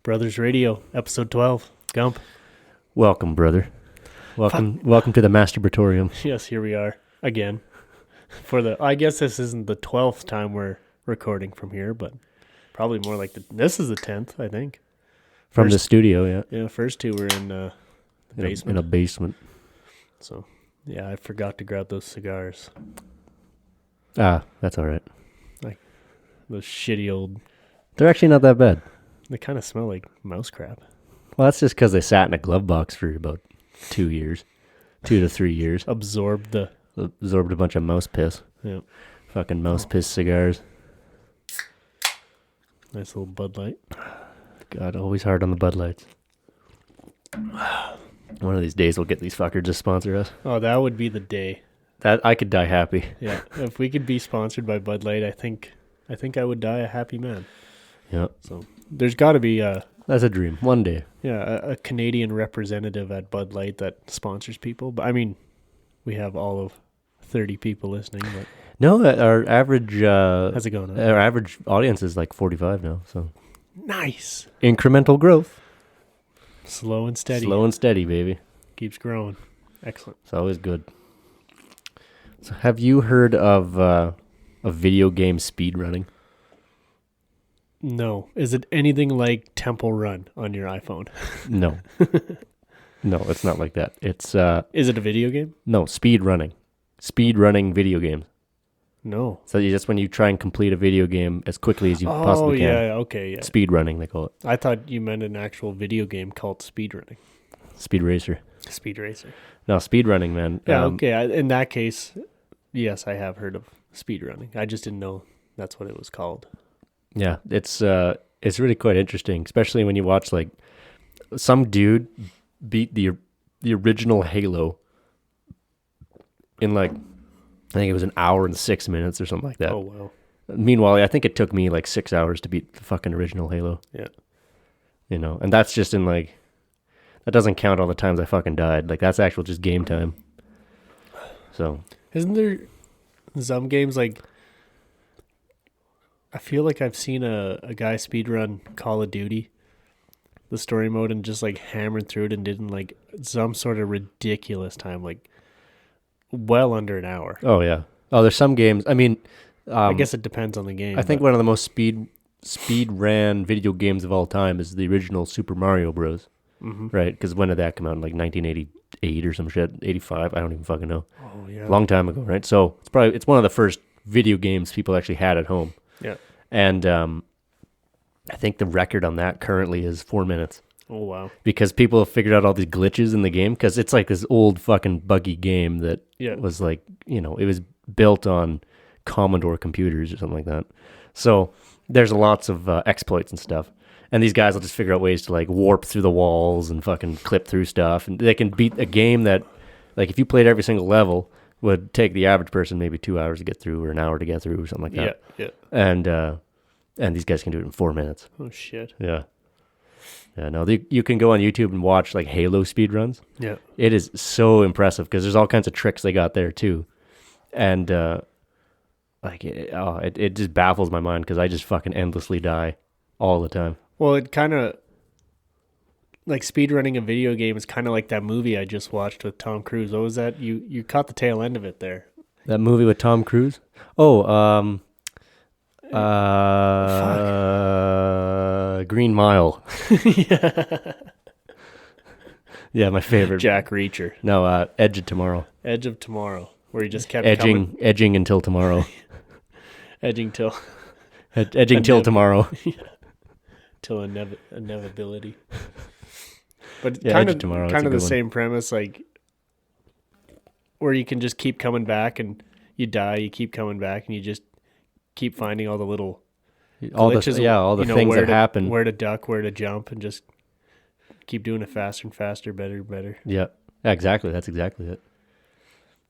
Brothers Radio, episode 12. Gump. Welcome, brother. Welcome to the masturbatorium. Yes, here we are again. I guess this isn't the 12th time we're recording from here, but probably more like this is the 10th, I think. From the studio, yeah. Yeah, first two were in the basement. In a basement. So, yeah, I forgot to grab those cigars. Ah, that's all right. Like those shitty old... They're actually not that bad. They kind of smell like mouse crap. Well, that's just because they sat in a glove box for about 2 years. 2 to 3 years. Absorbed a bunch of mouse piss. Yeah. Fucking mouse piss cigars. Nice little Bud Light. God, always hard on the Bud Lights. One of these days we'll get these fuckers to sponsor us. Oh, that would be the day. That I could die happy. Yeah, if we could be sponsored by Bud Light, I think I would die a happy man. Yeah. So there's got to be that's a dream. One day. Yeah, a Canadian representative at Bud Light that sponsors people. But I mean, we have all of 30 people listening. But no, our average how's it going? Our average audience is like 45 now. So nice. Incremental growth. Slow and steady. Slow and steady, baby. Keeps growing. Excellent. It's always good. So have you heard of a video game speed running? No. Is it anything like Temple Run on your iPhone? No. No, it's not like that. It's Is it a video game? No, speed running. Speed running video games. No. So just when you try and complete a video game as quickly as you possibly can. Oh, yeah, okay, yeah. Speed running, they call it. I thought you meant an actual video game called speed running. Speed Racer. Speed Racer. No, speed running, man. Yeah, okay. In that case, yes, I have heard of speed running. I just didn't know that's what it was called. Yeah, it's really quite interesting, especially when you watch like some dude beat the original Halo in like I think it was 1 hour and 6 minutes or something like that. Oh wow. Meanwhile, I think it took me like 6 hours to beat the fucking original Halo. Yeah. You know, and that's just in like that doesn't count all the times I fucking died. Like that's actual just game time. So, isn't there some games like I feel like I've seen a guy speedrun Call of Duty, the story mode, and just like hammered through it and did in like some sort of ridiculous time, like well under an hour. Oh yeah. Oh, there's some games. I mean, I guess it depends on the game. I think one of the most speed ran video games of all time is the original Super Mario Bros. Mm-hmm. Right? Because when did that come out? In like 1988 or some shit? 85? I don't even fucking know. Oh yeah. Long time ago, right? So it's one of the first video games people actually had at home. Yeah. And I think the record on that currently is 4 minutes. Oh, wow. Because people have figured out all these glitches in the game. Because it's like this old fucking buggy game that was like, it was built on Commodore computers or something like that. So there's lots of exploits and stuff. And these guys will just figure out ways to like warp through the walls and fucking clip through stuff. And they can beat a game that, like, if you played every single level, would take the average person maybe 2 hours to get through or an hour to get through or something like that. Yeah. And these guys can do it in 4 minutes. Oh, shit. Yeah. Yeah, no, you can go on YouTube and watch like Halo speedruns. Yeah. It is so impressive because there's all kinds of tricks they got there too. And it just baffles my mind because I just fucking endlessly die all the time. Well, it kind of, like speedrunning a video game is kind of like that movie I just watched with Tom Cruise. What was that? You caught the tail end of it there. That movie with Tom Cruise? Oh, Green Mile. Yeah. Yeah, my favorite. Jack Reacher. No, Edge of Tomorrow. Edge of Tomorrow, where he just kept edging until tomorrow. Edging till tomorrow. Till inevitability. But yeah, kind of the same premise, like where you can just keep coming back and you die, you keep coming back and you just keep finding all the little glitches, all the things that happen, where to duck, where to jump, and just keep doing it faster and faster, better and better. Yeah, exactly. That's exactly it.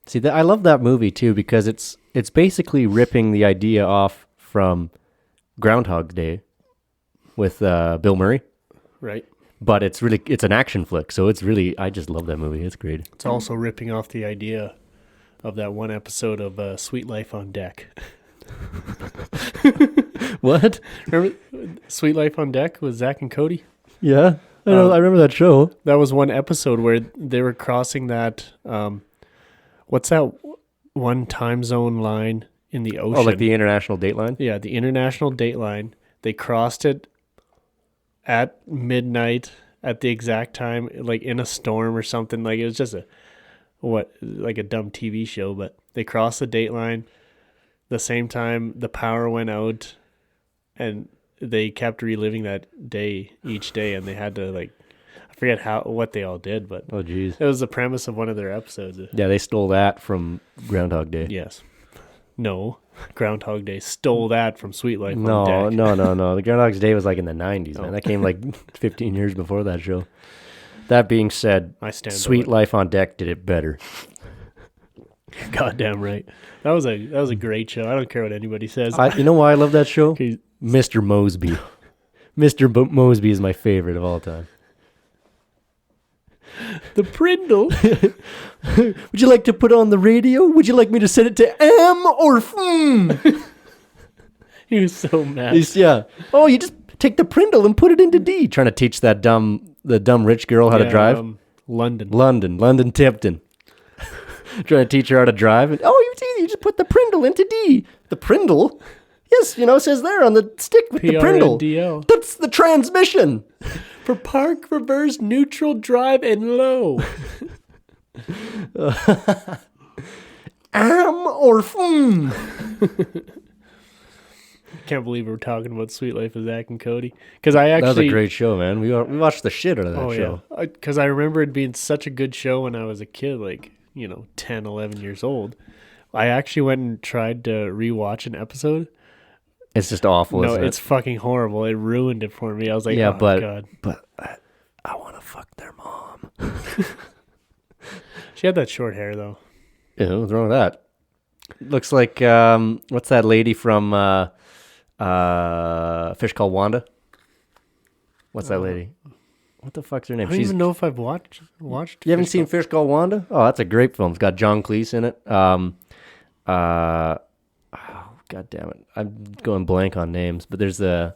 See, I love that movie too because it's basically ripping the idea off from Groundhog Day with Bill Murray. Right. But it's an action flick, so I just love that movie. It's great. It's also ripping off the idea of that one episode of Sweet Life on Deck. What? Remember Sweet Life on Deck with Zach and Cody? Yeah, I know. I remember that show. That was one episode where they were crossing that. What's that one time zone line in the ocean? Oh, like the international date line? Yeah, the international date line. They crossed it at midnight at the exact time, like in a storm or something. Like it was just like a dumb TV show, but they crossed the date line. The same time the power went out, and they kept reliving that day each day, and they had to I forget what they all did, but oh geez, it was the premise of one of their episodes. Yeah, they stole that from Groundhog Day. Yes. No, Groundhog Day stole that from Sweet Life on No. Deck. The Groundhog Day was like in the 90s, man. That came like 15 years before that show. That being said, Sweet Life on Deck did it better. Goddamn right. That was a great show. I don't care what anybody says. You know why I love that show? Mr. Mosby. Mosby is my favorite of all time. The Prindle. Would you like to put on the radio? Would you like me to set it to M or F? He was so mad. Yeah. Oh, you just take the Prindle and put it into D. Trying to teach the dumb rich girl how to drive. London Tipton. Trying to teach her how to drive. And, it's easy. You just put the Prindle into D. The Prindle? Yes, it says there on the stick with the Prindle. PRNDL. That's the transmission. For park, reverse, neutral, drive, and low. Am or F? Can't believe we're talking about Sweet Life of Zach and Cody. Because that was a great show, man. We watched the shit out of that show. Because I remember it being such a good show when I was a kid, 10, 11 years old. I actually went and tried to rewatch an episode. It's just awful. No, it's fucking horrible. It ruined it for me. I was like, God. But I want to fuck their mom. She had that short hair, though. Yeah, what's wrong with that? Looks like, what's that lady from Fish Called Wanda? What's that lady? What the fuck's her name? I don't even know if I've watched. You haven't seen Fish Called Wanda? Oh, that's a great film. It's got John Cleese in it. God damn it. I'm going blank on names, but there's the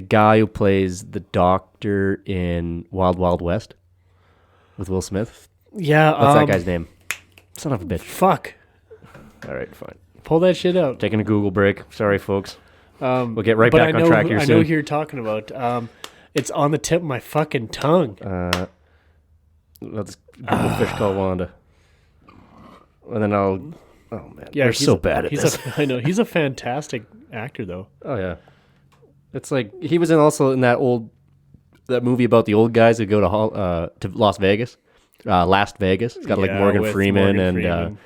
guy who plays the doctor in Wild Wild West with Will Smith. Yeah. What's that guy's name? Son of a bitch. Fuck. All right, fine. Pull that shit out. Taking a Google break. Sorry, folks. We'll get right back on track here soon. I know who you're talking about. It's on the tip of my fucking tongue. Let's Google Fish Called Wanda. And then I'll... Oh, man. Yeah, We're so bad at this. I know. He's a fantastic actor, though. Oh, yeah. It's like... He was also in that movie about the old guys who go to Las Vegas. Last Vegas. It's got Morgan Freeman and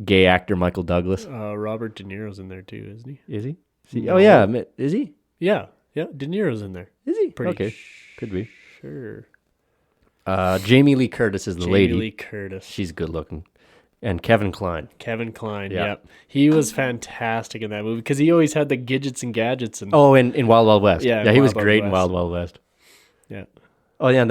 gay actor Michael Douglas. Robert De Niro's in there, too, isn't he? Is he? No. Oh, yeah. Is he? Yeah. Yeah, De Niro's in there. Is he? Pretty Could be. Sure. Jamie Lee Curtis is the lady. Jamie Lee Curtis. She's good looking. And Kevin Kline. Yep. He was fantastic in that movie because he always had the gadgets and gadgets. In Wild Wild West. Yeah, he was great in Wild Wild West. Yeah. Oh, yeah,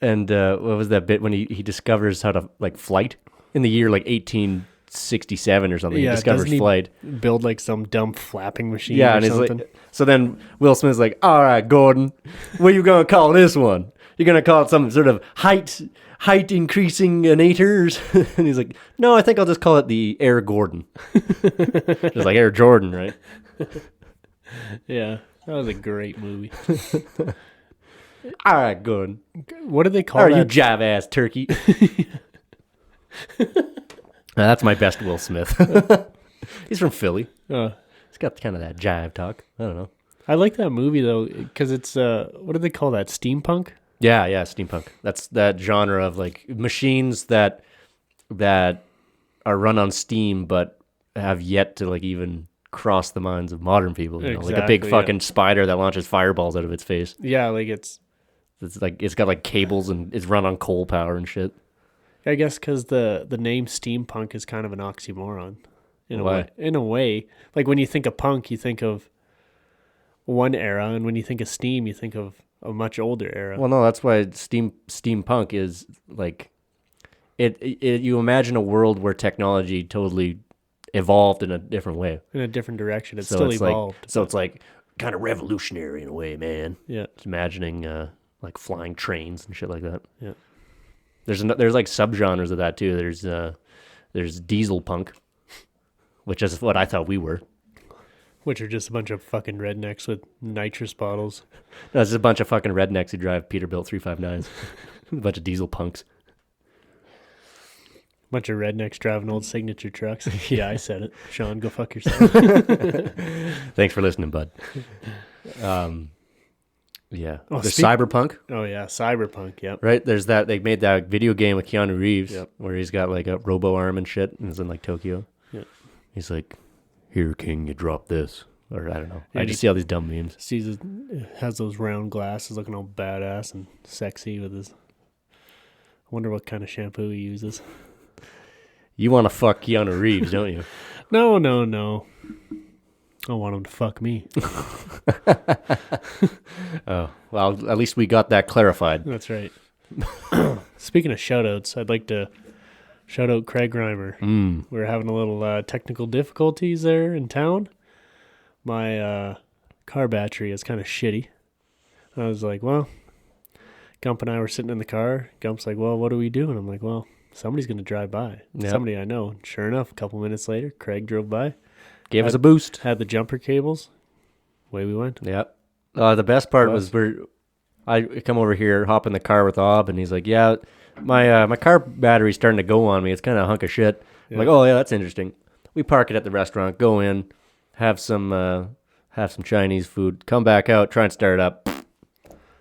and what was that bit when he discovers how to, flight? In the year, 1867 or something. Yeah, he discovers flight. Build, some dumb flapping machine or something. So then Will Smith's like, all right, Gordon, what are you going to call this one? You're going to call it some sort of height increasing nators? And he's like, no, I think I'll just call it the Air Gordon. Just like Air Jordan, right? Yeah, that was a great movie. All right, Gordon. What do they call that? You jive-ass turkey. That's my best Will Smith. He's from Philly. He's got kind of that jive talk. I don't know. I like that movie, though, because it's, what do they call that, steampunk? Yeah, steampunk. That's that genre of machines that are run on steam but have yet to even cross the minds of modern people. Exactly, like a big fucking spider that launches fireballs out of its face. Yeah, it's got cables and it's run on coal power and shit. I guess because the name steampunk is kind of an oxymoron in a Why? way. In a way, when you think of punk, you think of one era, and when you think of steam, you think of a much older era. Well, no, that's why steampunk is you imagine a world where technology totally evolved in a different way. In a different direction. It's still evolved. So it's kind of revolutionary in a way, man. Yeah. Just imagining like flying trains and shit like that. Yeah. There's like subgenres of that too. There's diesel punk, which is what I thought we were. Which are just a bunch of fucking rednecks with nitrous bottles. No, it's just a bunch of fucking rednecks who drive Peterbilt 359s. A bunch of diesel punks. Bunch of rednecks driving old signature trucks. Yeah, I said it. Sean, go fuck yourself. Thanks for listening, bud. Yeah. Oh, there's Cyberpunk. Oh, yeah. Cyberpunk, yep. Right? There's that. They made that video game with Keanu Reeves where he's got like a robo arm and shit and is in like Tokyo. Yeah. He's like, here, king, you drop this. Or I don't know. Yeah, I just see all these dumb memes. Has those round glasses looking all badass and sexy with his... I wonder what kind of shampoo he uses. You want to fuck Keanu Reeves, don't you? No. I want him to fuck me. Oh, well, at least we got that clarified. That's right. Speaking of shout-outs, I'd like to shout out Craig Reimer. We were having a little technical difficulties there in town. My car battery is kind of shitty. I was like, well, Gump and I were sitting in the car. Gump's like, well, what do we do? And I'm like, well, somebody's going to drive by. Yep. Somebody I know. And sure enough, a couple minutes later, Craig drove by. Gave us a boost. Had the jumper cables. Away we went. Yep. The best part was I come over here, hop in the car with Aub, and he's like, yeah, my car battery's starting to go on me. It's kind of a hunk of shit. I'm like, oh, yeah, that's interesting. We park it at the restaurant, go in, have some Chinese food, come back out, try and start it up.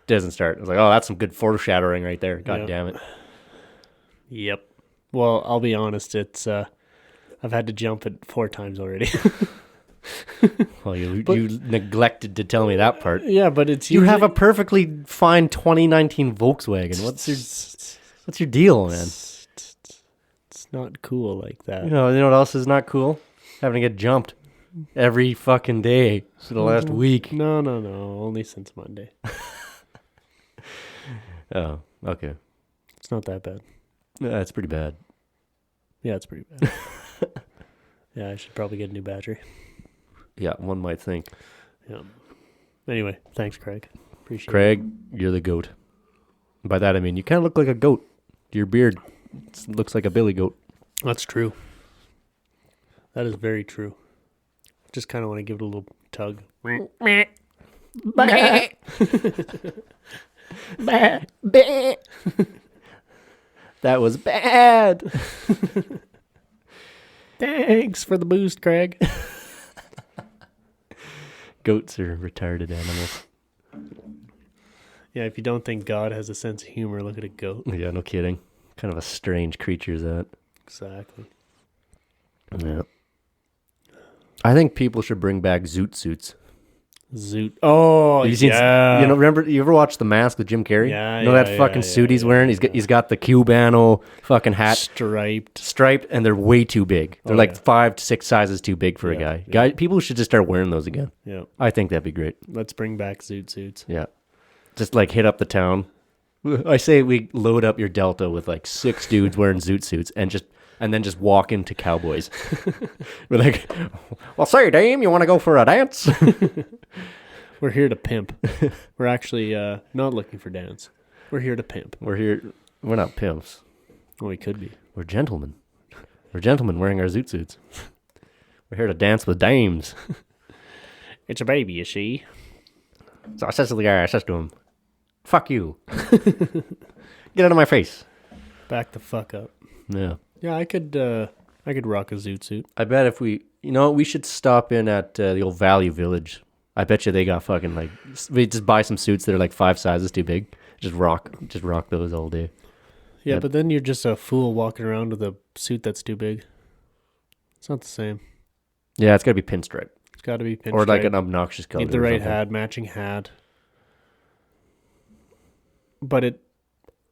Doesn't start. I was like, oh, that's some good foreshadowing right there. God damn it. Yep. Well, I'll be honest. It's I've had to jump it 4 times already. Well, you neglected to tell me that part. Yeah, but it's you have a perfectly fine 2019 Volkswagen. What's your deal, man? It's not cool like that. You know what else is not cool? Having to get jumped every fucking day for the last week. No. Only since Monday. Oh, okay. It's not that bad. It's pretty bad. Yeah, it's pretty bad. Yeah, I should probably get a new battery. Yeah, one might think. Yeah. Anyway, thanks, Craig. Appreciate it. Craig, you're the goat. By that I mean you kind of look like a goat. Your beard looks like a billy goat. That's true. That is very true. Just kind of want to give it a little tug. That was bad. Thanks for the boost, Craig. Goats are retarded animals. Yeah, if you don't think God has a sense of humor, look at a goat. Yeah, no kidding. Kind of a strange creature is that. Exactly. Yeah. I think people should bring back zoot suits. Zoot. Oh, yeah. Remember, you ever watched The Mask with Jim Carrey? Yeah, that fucking suit he's wearing? He's got the Cubano fucking hat. Striped, and they're way too big. They're 5 to 6 sizes too big for a guy. Yeah. People should just start wearing those again. Yeah. I think that'd be great. Let's bring back zoot suits. Yeah. Just hit up the town. I say we load up your Delta with 6 dudes wearing zoot suits and then just walk into Cowboys. We're like, well, say, dame, you want to go for a dance? We're here to pimp. We're actually not looking for dance. We're here to pimp. We're not pimps. Well, we could be. We're gentlemen. We're gentlemen wearing our zoot suits. We're here to dance with dames. It's a baby, you see. So I says to the guy, to him, fuck you. Get out of my face. Back the fuck up. Yeah. Yeah, I could rock a zoot suit. I bet if we should stop in at the old Value Village. I bet you they got fucking we just buy some suits that are 5 sizes too big. Just rock those all day. Yeah, but then you're just a fool walking around with a suit that's too big. It's not the same. Yeah, it's got to be pinstripe. It's got to be pinstripe. Or an obnoxious color. Need the right hat, matching hat. But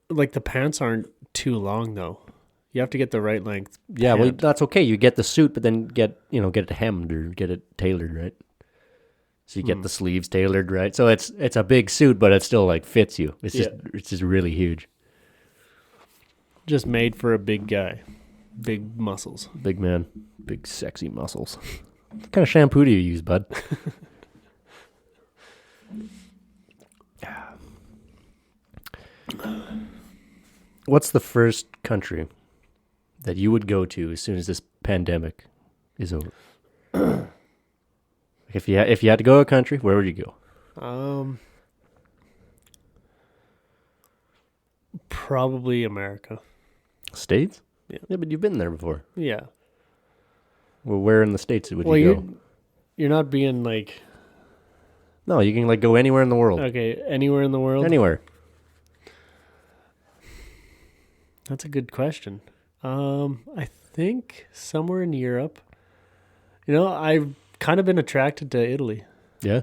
the pants aren't too long though. You have to get the right length. Yeah, well, that's okay. You get the suit, but then get it hemmed or get it tailored, right? So you get the sleeves tailored, right? So it's a big suit, but it still fits you. It's just really huge. Just made for a big guy. Big muscles. Big man. Big sexy muscles. What kind of shampoo do you use, bud? What's the first country that you would go to as soon as this pandemic is over? If you had to go to a country, where would you go? Probably America. States? Yeah. Yeah, but you've been there before. Yeah. Well, where in the States would you go? You're not being like... No, you can like go anywhere in the world. Okay, anywhere in the world? Anywhere. That's a good question. I think somewhere in Europe. I've kind of been attracted to Italy. Yeah?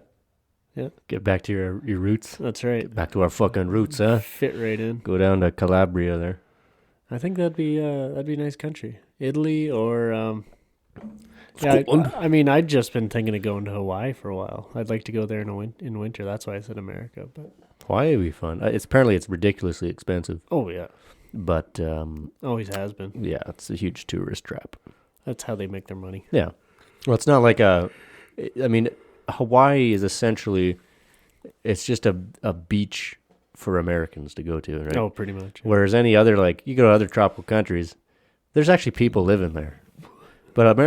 Yeah. Get back to your roots. That's right. Get back to our fucking roots, huh? Fit right in. Go down to Calabria there. I think that'd be a nice country. Italy or Scotland. I mean, I'd just been thinking of going to Hawaii for a while. I'd like to go there in winter. That's why I said America. But Hawaii would be fun. Apparently it's ridiculously expensive. Oh yeah. But always has been. Yeah, it's a huge tourist trap. That's how they make their money. Yeah. Well, it's not like Hawaii is essentially, it's just a beach for Americans to go to, right? Oh, pretty much. Yeah. Whereas any other, like, you go to other tropical countries, there's actually people living there. But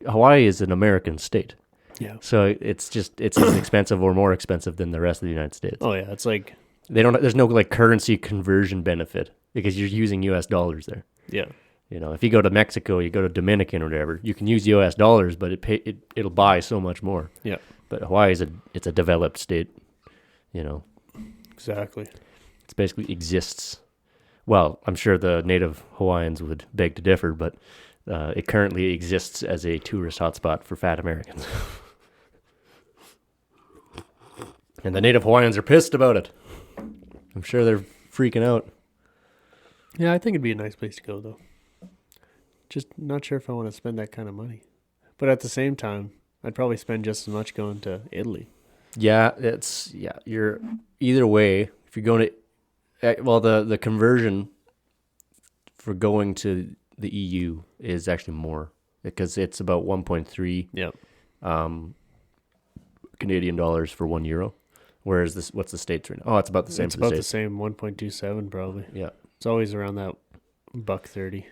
Hawaii is an American state. Yeah. So it's as expensive or more expensive than the rest of the United States. Oh yeah, it's like there's no like currency conversion benefit because you're using US dollars there. Yeah. If you go to Mexico, you go to Dominican or whatever, you can use US dollars, but it'll buy so much more. Yeah. But Hawaii it's a developed state, Exactly. It basically exists. Well, I'm sure the native Hawaiians would beg to differ, but it currently exists as a tourist hotspot for fat Americans. And the native Hawaiians are pissed about it. I'm sure they're freaking out. Yeah, I think it'd be a nice place to go, though. Just not sure if I want to spend that kind of money. But at the same time, I'd probably spend just as much going to Italy. Yeah, you're either way. If you're going to, the conversion for going to the EU is actually more because it's about 1.3 Canadian dollars for €1. Whereas what's the States right now? Oh, it's about the same. It's about the same, 1.27 probably. Yeah. It's always around that $1.30.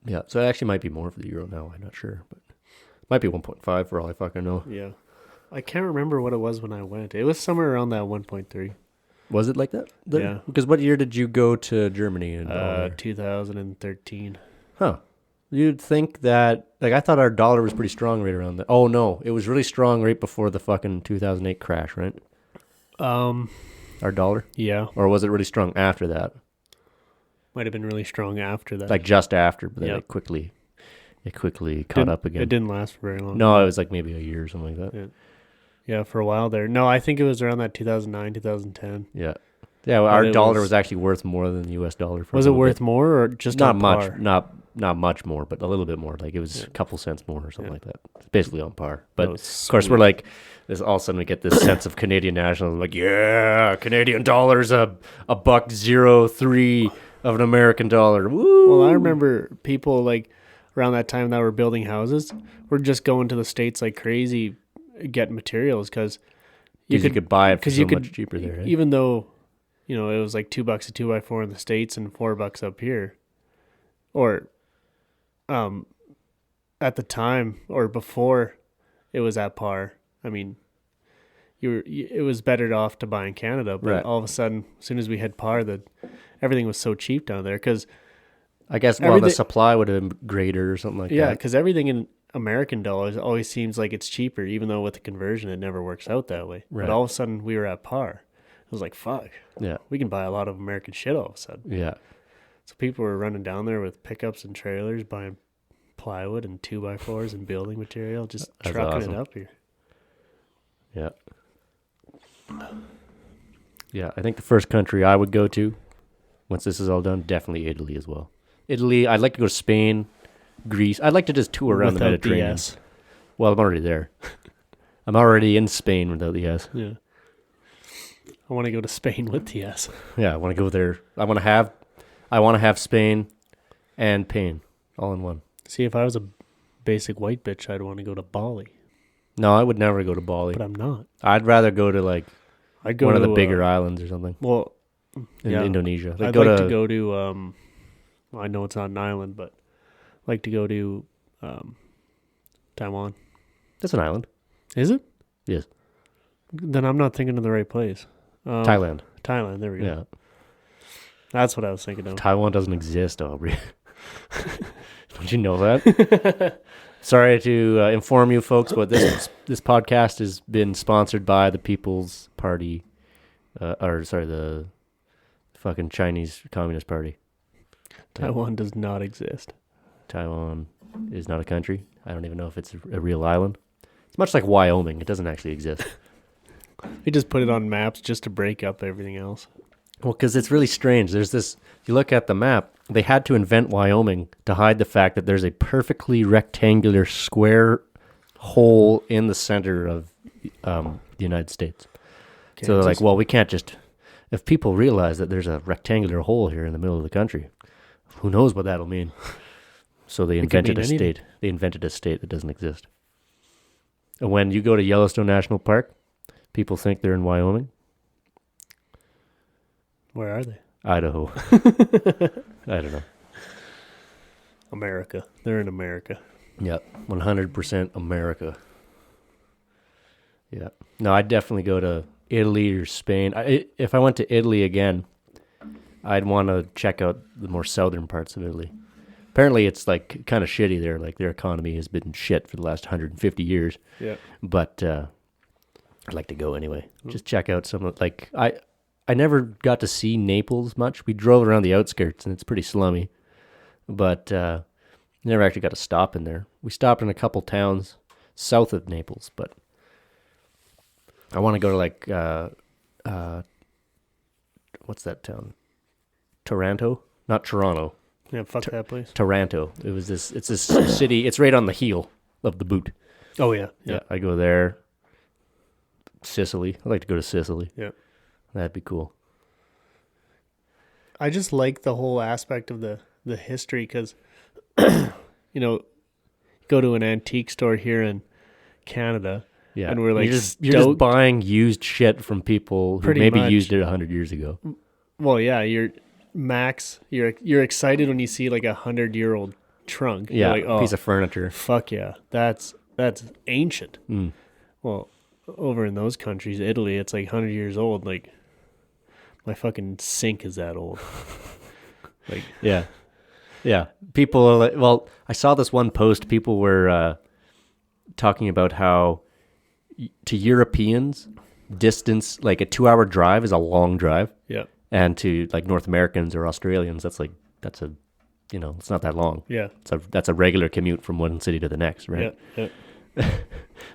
Yeah, so it actually might be more for the euro now. I'm not sure, but it might be 1.5 for all I fucking know. Yeah. I can't remember what it was when I went. It was somewhere around that 1.3. Was it like that? Yeah. Because what year did you go to Germany? 2013. Huh. You'd think that, like, I thought our dollar was pretty strong right around that. Oh, no. It was really strong right before the fucking 2008 crash, right? Our dollar? Yeah. Or was it really strong after that? Might have been really strong after that. Like just after, but then it quickly caught up again. It didn't last for very long. No, it was like maybe a year or something like that. Yeah, for a while there. No, I think it was around that 2009, 2010. Yeah. Yeah, well, our dollar was actually worth more than the US dollar. Was it worth more or just not on much? par? Not much more, but a little bit more. Like it was a couple cents more or something like that. It's basically on par. But of course, we're like, all of a sudden we get this sense of Canadian nationalism. Like, yeah, Canadian dollar's a $1.03 of an American dollar. Woo! Well, I remember people like around that time that were building houses were just going to the States like crazy, getting materials because you could buy it for so much cheaper there. Right? Even though, it was like $2 a 2x4 in the States and $4 up here, or, at the time or before, it was at par. I mean, it was better off to buy in Canada, but all of a sudden, as soon as we hit par, everything was so cheap down there because I guess the supply would have been greater or something like that. Yeah, because everything in American dollars always seems like it's cheaper, even though with the conversion it never works out that way. Right. But all of a sudden we were at par. I was like, fuck. Yeah. We can buy a lot of American shit all of a sudden. Yeah. So people were running down there with pickups and trailers, buying plywood and 2x4s and building material, just trucking it up here. Yeah. Yeah, I think the first country I would go to, once this is all done, definitely Italy as well. Italy, I'd like to go to Spain, Greece. I'd like to just tour around the Mediterranean. The S. Well, I'm already there. I'm already in Spain without the S. Yeah. I want to go to Spain with the S. Yeah, I want to go there. I want to have Spain and pain all in one. See, if I was a basic white bitch, I'd want to go to Bali. No, I would never go to Bali. But I'm not. I'd rather go to one of the bigger islands or something. Well, in Indonesia. I'd like to go to Well, I know it's not an island, but I'd like to go to Taiwan. That's an island. Is it? Yes. Then I'm not thinking of the right place. Thailand. Thailand, there we go. Yeah. That's what I was thinking of. Taiwan doesn't exist, Aubrey. Don't you know that? Sorry to inform you folks, but this podcast has been sponsored by the People's Party, the fucking Chinese Communist Party. Taiwan does not exist. Taiwan is not a country. I don't even know if it's a real island. It's much like Wyoming. It doesn't actually exist. They just put it on maps just to break up everything else. Well, because it's really strange. There's this, you look at the map, they had to invent Wyoming to hide the fact that there's a perfectly rectangular square hole in the center of the United States. Kansas. So they're like, well, we can't just, if people realize that there's a rectangular hole here in the middle of the country, who knows what that'll mean. So they invented a state. They invented a state that doesn't exist. And when you go to Yellowstone National Park, people think they're in Wyoming. Where are they? Idaho. I don't know. America. They're in America. Yeah, 100% America. Yeah. No, I'd definitely go to Italy or Spain. If I went to Italy again, I'd want to check out the more southern parts of Italy. Apparently, it's like kind of shitty there. Like their economy has been shit for the last 150 years. Yeah. But I'd like to go anyway. Just check out some of like I never got to see Naples much. We drove around the outskirts, and it's pretty slummy. But never actually got to stop in there. We stopped in a couple towns south of Naples, but I want to go to like, what's that town? Taranto? Not Toronto. Yeah, fuck that place. Taranto. It's this city. It's right on the heel of the boot. Oh, yeah. Yeah, I go there. Sicily. I'd like to go to Sicily. Yeah. That'd be cool. I just like the whole aspect of the history because, you know, go to an antique store here in Canada, yeah, and we're like, you're just buying used shit from people who maybe used it 100 years ago. Well, yeah, you're excited when you see like 100-year-old trunk. Yeah, like, oh, piece of furniture. Fuck yeah, that's ancient. Mm. Well, over in those countries, Italy, it's like 100 years old. Like, my fucking sink is that old. Like, yeah. People are like, well, I saw this one post. People were talking about how to Europeans, distance, like a 2-hour drive is a long drive. Yeah. And to like North Americans or Australians, that's a, you know, it's not that long. Yeah. That's a regular commute from one city to the next, right? Yeah.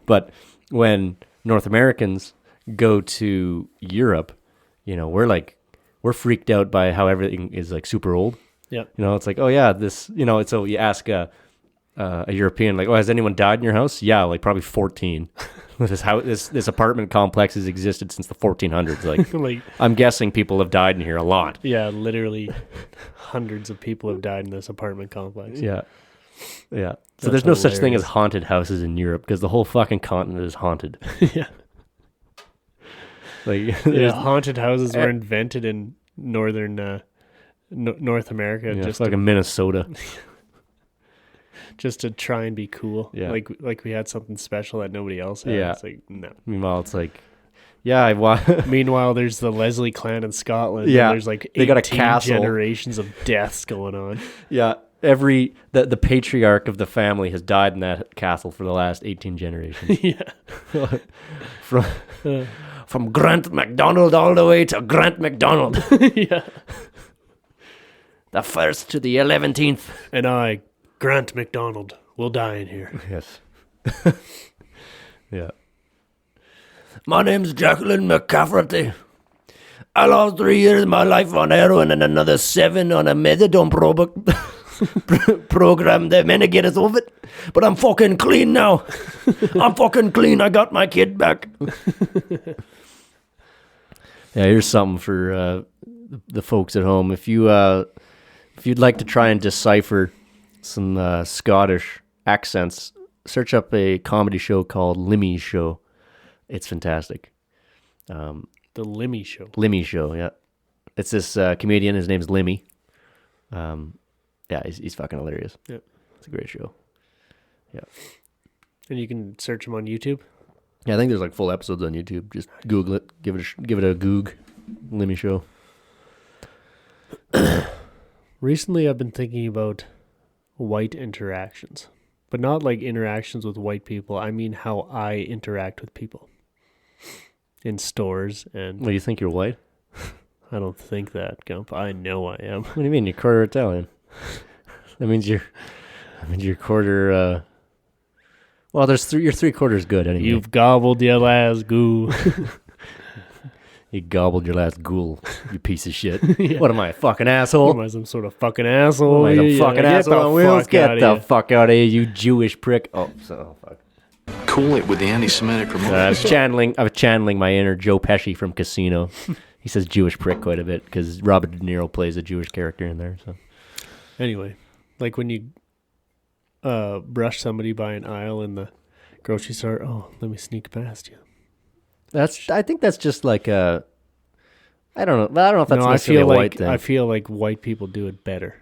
But when North Americans go to Europe, you know, we're freaked out by how everything is like super old. Yeah. You know, it's like, oh yeah, this, you know, so you ask a European, like, oh, has anyone died in your house? Yeah, like probably 14. This apartment complex has existed since the 1400s. Like, I'm guessing people have died in here a lot. Yeah, literally hundreds of people have died in this apartment complex. Yeah. Yeah. So there's no such thing as haunted houses in Europe because the whole fucking continent is haunted. Yeah. Like, yeah, haunted houses were invented in northern North America. Yeah, just fucking Minnesota. Just to try and be cool. Yeah. Like we had something special that nobody else had. Yeah. It's like, no. Meanwhile, it's like, yeah, Meanwhile, there's the Leslie clan in Scotland. Yeah. And there's like 18 they got a castle. generations of deaths going on. Yeah. The patriarch of the family has died in that castle for the last 18 generations. Yeah. From Grant MacDonald all the way to Grant MacDonald. Yeah. The 1st to the 11th. And I, Grant MacDonald, will die in here. Yes. Yeah. My name's Jacqueline McCafferty. I lost 3 years of my life on heroin and another 7 on a methadone program. They're meant to get us off it. But I'm fucking clean now. I'm fucking clean. I got my kid back. Yeah, here's something for the folks at home. If you'd like to try and decipher some Scottish accents, search up a comedy show called Limmy's Show. It's fantastic. The Limmy Show. Limmy Show, yeah. It's this comedian. His name's Limmy. Yeah, he's fucking hilarious. Yeah. It's a great show. Yeah. And you can search him on YouTube? Yeah, I think there's like full episodes on YouTube. Just Google it. Give it a goog. Let me show. Recently, I've been thinking about white interactions. But not like interactions with white people. I mean how I interact with people. In stores and... What, do you think you're white? I don't think that, Gump. I know I am. What do you mean? You're quarter Italian. That means you're quarter... Well, you're 3/4 good anyway. You've gobbled your last goo. You gobbled your last ghoul, you piece of shit. Yeah. What am I, a fucking asshole? Am I some sort of fucking asshole? Am I some fucking asshole? Get the fuck out of here, you Jewish prick. Oh, fuck. Cool it with the anti-Semitic remarks. I was channeling my inner Joe Pesci from Casino. He says Jewish prick quite a bit because Robert De Niro plays a Jewish character in there. So, anyway, like when you brush somebody by an aisle in the grocery store, oh, let me sneak past you. I think that's just like I don't know if that's necessarily a white thing. I feel like white people do it better.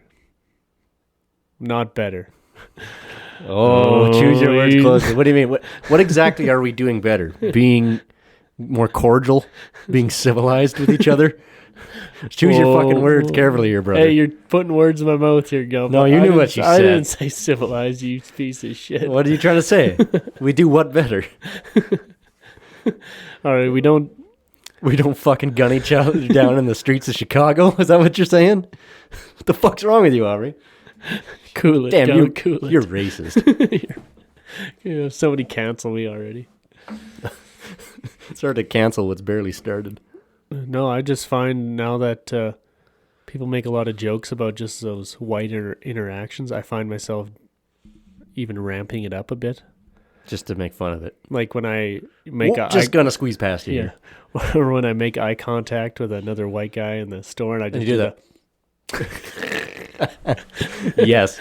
Not better. Oh, choose your words closely. What do you mean? What exactly are we doing better? Being more cordial? Being civilized with each other? Choose your fucking words carefully here, brother. Hey, you're putting words in my mouth here, Gump. No, you knew what you said. I didn't say civilized, you piece of shit. What are you trying to say? We do what better? All right, we don't fucking gun each other down in the streets of Chicago? Is that what you're saying? What the fuck's wrong with you, Aubrey? Cool it. Damn, cool it. You're racist. Somebody cancel me already. It's hard to cancel what's barely started. No, I just find now that people make a lot of jokes about just those white interactions. I find myself even ramping it up a bit. Just to make fun of it. Like when I make gonna squeeze past you. Yeah. Or when I make eye contact with another white guy in the store and I just do that. Yes,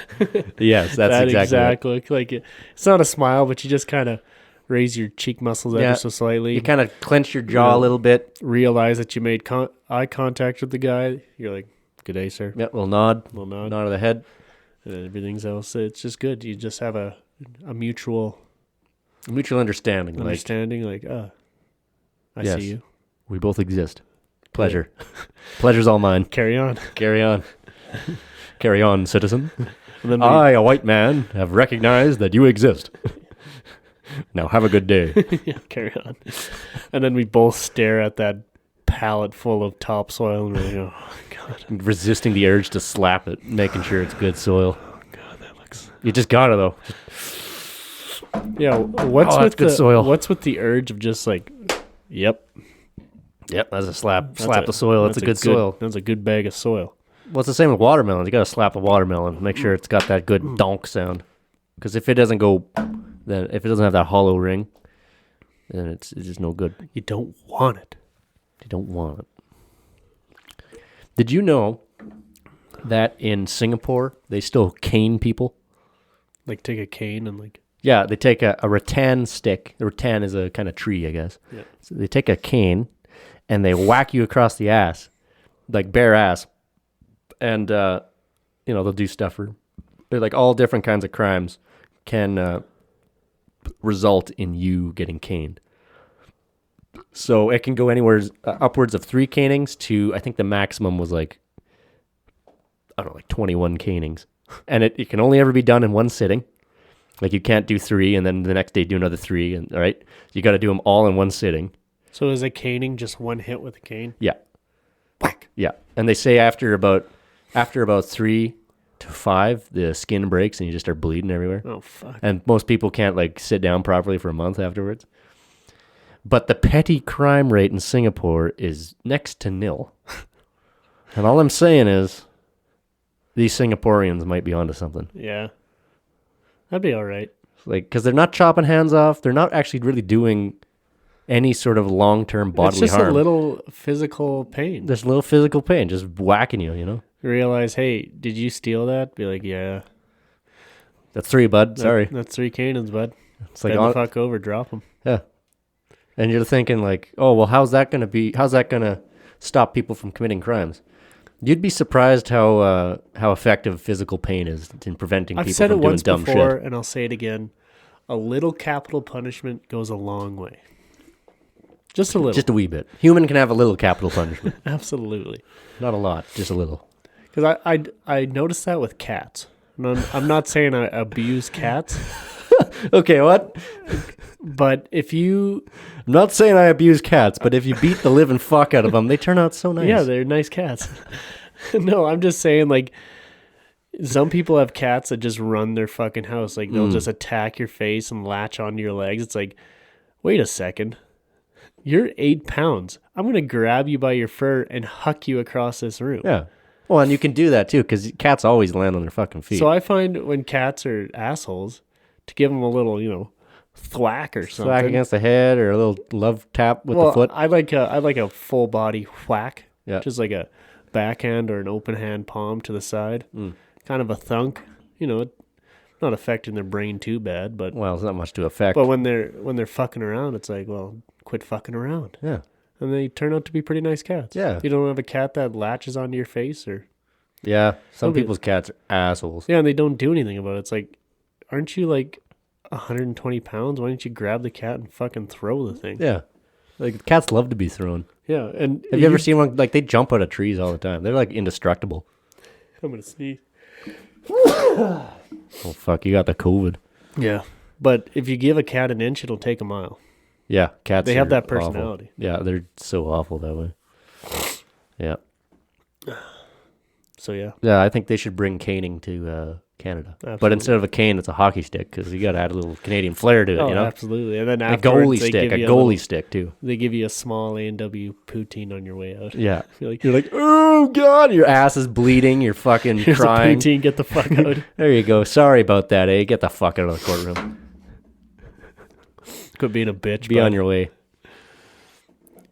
that's exactly right. Like it's not a smile, but you just kind of raise your cheek muscles ever so slightly. You kind of clench your jaw a little bit. Realize that you made eye contact with the guy. You're like, "Good day, sir." Yeah, we'll nod of the head, and everything else. It's just good. You just have a mutual understanding. Like, I see you. We both exist. Pleasure. Pleasure's all mine. Carry on. Carry on. Carry on, citizen. I, a white man, have recognized that you exist. Now have a good day. Yeah, carry on. And then we both stare at that pallet full of topsoil and we're like, oh, God. Resisting the urge to slap it, making sure it's good soil. Oh, God, that looks... You just gotta, though. Yeah, what's with the urge of just like, yep, that's a slap the soil. That's a good soil. That's a good bag of soil. Well, it's the same with watermelons. You gotta slap a watermelon, make sure it's got that good donk sound. Because if it doesn't have that hollow ring, then it's just no good. You don't want it. Did you know that in Singapore they still cane people? Like take a cane and like... Yeah, they take a rattan stick. The rattan is a kind of tree, I guess. Yeah. So they take a cane and they whack you across the ass, like bare ass. And, they'll do stuff they're like all different kinds of crimes can result in you getting caned. So it can go anywhere upwards of 3 canings to, I think the maximum was like 21 canings. And it can only ever be done in one sitting. Like you can't do 3 and then the next day do another 3, and right? You got to do them all in one sitting. So is a caning just one hit with a cane? Yeah. Whack. Yeah. And they say after about 3 to 5, the skin breaks and you just start bleeding everywhere. Oh fuck. And most people can't like sit down properly for a month afterwards. But the petty crime rate in Singapore is next to nil. And all I'm saying is these Singaporeans might be onto something. Yeah. That'd be all right. Like, because they're not chopping hands off. They're not actually really doing any sort of long-term bodily harm. It's just a little physical pain. There's a little physical pain, just whacking you, You realize, hey, did you steal that? Be like, yeah. That's 3, bud. Sorry. That's 3 cannons, bud. It's like, bend the fuck over, drop them. Yeah. And you're thinking like, oh, well, how's that going to stop people from committing crimes? You'd be surprised how effective physical pain is in preventing people from doing dumb shit. I've said it once before, and I'll say it again. A little capital punishment goes a long way. Just a little. Just a wee bit. Human can have a little capital punishment. Absolutely. Not a lot, just a little. Because I noticed that with cats. I'm not saying I abuse cats. Okay, what? But if you... I'm not saying I abuse cats, but if you beat the living fuck out of them, they turn out so nice. Yeah, they're nice cats. No, I'm just saying, like, some people have cats that just run their fucking house. Like, they'll just attack your face and latch onto your legs. It's like, wait a second. You're 8 pounds. I'm going to grab you by your fur and huck you across this room. Yeah. Well, and you can do that, too, because cats always land on their fucking feet. So I find when cats are assholes, to give them a little, thwack or something. Thwack against the head or a little love tap with the foot. I like a full body whack. Yeah. Just like a backhand or an open hand palm to the side. Kind of a thunk. Not affecting their brain too bad, but... Well, it's not much to affect. But when they're fucking around, it's like, well, quit fucking around. Yeah. And they turn out to be pretty nice cats. Yeah. You don't have a cat that latches onto your face or... Yeah. Some people's cats are assholes. Yeah, and they don't do anything about it. It's like, aren't you like 120 pounds? Why don't you grab the cat and fucking throw the thing? Yeah. Like, cats love to be thrown. Yeah, and... Have you ever seen one? Like, they jump out of trees all the time. They're, like, indestructible. I'm going to sneeze. Oh, fuck, you got the COVID. Yeah. But if you give a cat an inch, it'll take a mile. Yeah, cats They have that personality. Awful. Yeah, they're so awful that way. Yeah. So, yeah. Yeah, I think they should bring caning to Canada. Absolutely. But instead of a cane, it's a hockey stick because you got to add a little Canadian flair to it, Absolutely. And then a goalie stick, too. They give you a small A&W poutine on your way out. Yeah. You're like, oh, God, your ass is bleeding. You're fucking Here's crying. A poutine, get the fuck out. There you go. Sorry about that, eh? Get the fuck out of the courtroom. Quit being a bitch. Be on your way.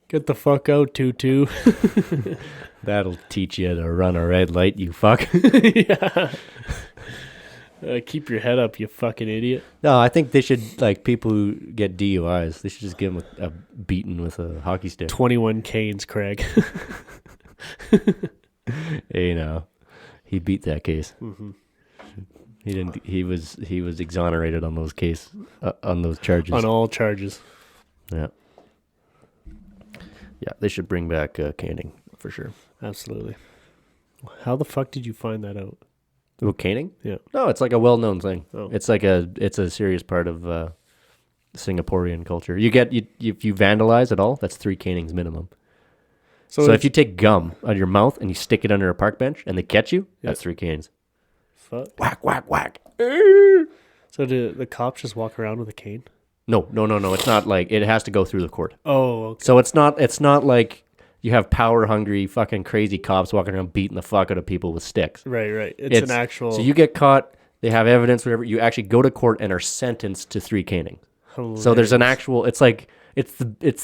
Get the fuck out, Tutu. That'll teach you to run a red light, you fuck. Yeah. Keep your head up, you fucking idiot. No, I think they should, like, people who get DUIs, they should just give them a beating with a hockey stick. 21 canes, Craig. Hey, no. He beat that case. Mm-hmm. He didn't. He was exonerated on those on those charges. On all charges. Yeah. Yeah, they should bring back caning for sure. Absolutely. How the fuck did you find that out? About caning? Yeah. No, it's like a well-known thing. Oh. It's a serious part of Singaporean culture. If you vandalize at all, that's 3 canings minimum. So if you take gum out of your mouth and you stick it under a park bench and they catch you, that's 3 canes. Fuck. Whack, whack, whack. So do the cops just walk around with a cane? No. It's not like it has to go through the court. Oh, okay. So it's not like you have power hungry fucking crazy cops walking around beating the fuck out of people with sticks. Right. It's an actual. So you get caught, they have evidence, whatever. You actually go to court and are sentenced to 3 canings. Hilarious. So there's an actual. It's like it's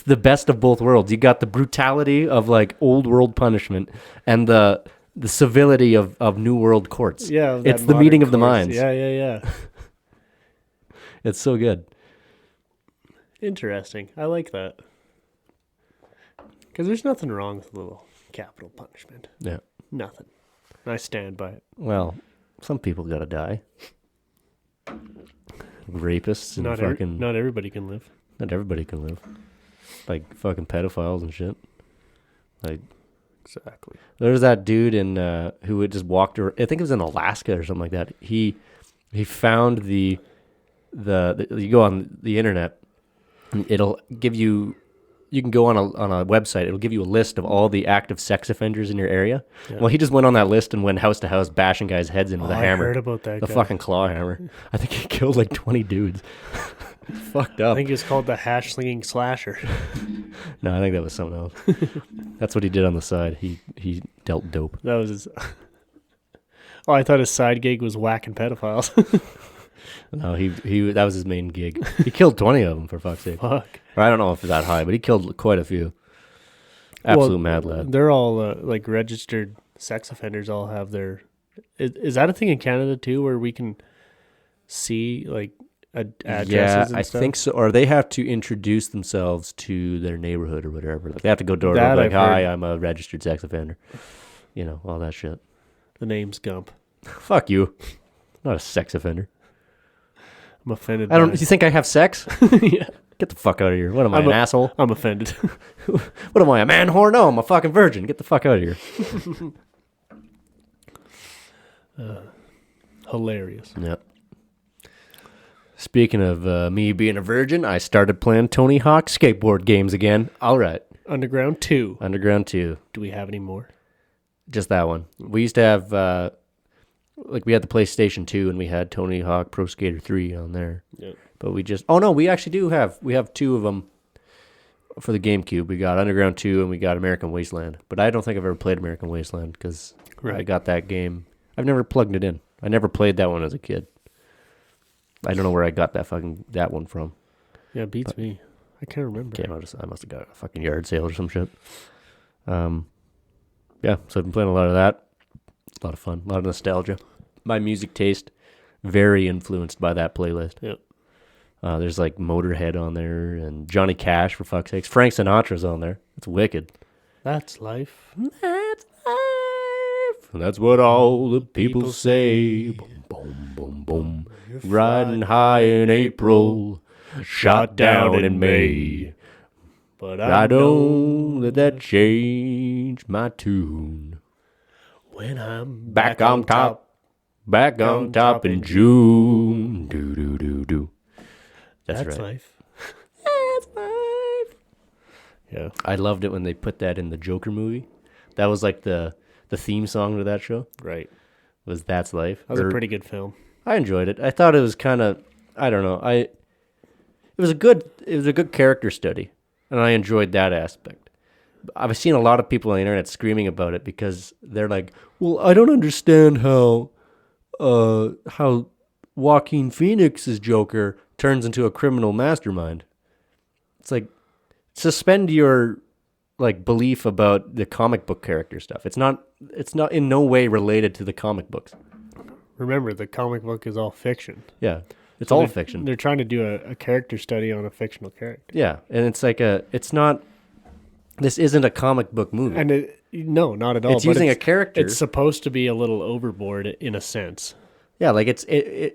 the best of both worlds. You got the brutality of like old world punishment and the civility of new world courts. Yeah, it's the meeting of the minds. Yeah. It's so good. Interesting. I like that. Because there's nothing wrong with a little capital punishment. Yeah. Nothing. I stand by it. Well, some people gotta die. Rapists and not everybody can live. Not everybody can live. Like fucking pedophiles and shit. Like exactly. There's that dude who had just walked around, I think it was in Alaska or something like that. He found the you go on the internet and it'll give you can go on a website, it'll give you a list of all the active sex offenders in your area. Yeah. Well, he just went on that list and went house to house bashing guys' heads in with a hammer. I heard about that the guy. Fucking claw hammer. I think he killed like 20 dudes. Fucked up. I think it's called the hash slinging slasher. No, I think that was something else. That's what he did on the side. He dealt dope. That was his... Oh, I thought his side gig was whacking pedophiles. No, he that was his main gig. He killed 20 of them, for fuck's sake. Fuck. Or I don't know if it's that high, but he killed quite a few. Absolute mad lad. They're all like registered sex offenders. All have their. Is that a thing in Canada too, where we can see like addresses? Yeah, and I stuff? think so. Or they have to introduce themselves to their neighborhood or whatever. Like they have to go door to door, like, "Hi, I'm a registered sex offender." You know, all that shit. The name's Gump. Fuck you. I'm not a sex offender. I'm offended. I don't. You think I have sex? Yeah. Get the fuck out of here. What am I, an asshole? I'm offended. What am I, a man whore? No, I'm a fucking virgin. Get the fuck out of here. Hilarious. Yep. Speaking of me being a virgin, I started playing Tony Hawk skateboard games again. All right. Underground 2. Underground 2. Do we have any more? Just that one. We used to have, we had the PlayStation 2 and we had Tony Hawk Pro Skater 3 on there. Yeah. But we just, oh no, we actually do have, we have 2 of them for the GameCube. We got Underground 2 and we got American Wasteland. But I don't think I've ever played American Wasteland because I got that game. I've never plugged it in. I never played that one as a kid. I don't know where I got that one from. Yeah, it beats me. I can't remember. I must have got it at a fucking yard sale or some shit. Yeah, so I've been playing a lot of that. A lot of fun, a lot of nostalgia. My music taste, very influenced by that playlist. Yep. There's like Motorhead on there and Johnny Cash, for fuck's sakes. Frank Sinatra's on there. It's wicked. That's life. That's life. And that's what all the people say. Boom, boom, boom, boom. Riding high in April, shot down in May. But I don't let that change my tune. When I'm Back on top in June. Do, do, do, do. That's right. Life. That's life. Yeah. I loved it when they put that in the Joker movie. That was like the theme song to that show. Right. Was That's Life. That was a pretty good film. I enjoyed it. I thought it was kind of, I don't know. It was a good character study, and I enjoyed that aspect. I've seen a lot of people on the internet screaming about it because they're like, "Well, I don't understand how Joaquin Phoenix's Joker turns into a criminal mastermind." It's like, suspend your like belief about the comic book character stuff. It's not in no way related to the comic books. Remember, the comic book is all fiction. Yeah, it's all fiction. They're trying to do a character study on a fictional character. Yeah, and it's like this isn't a comic book movie. And no, not at all. It's using a character. It's supposed to be a little overboard in a sense. Yeah, like it's a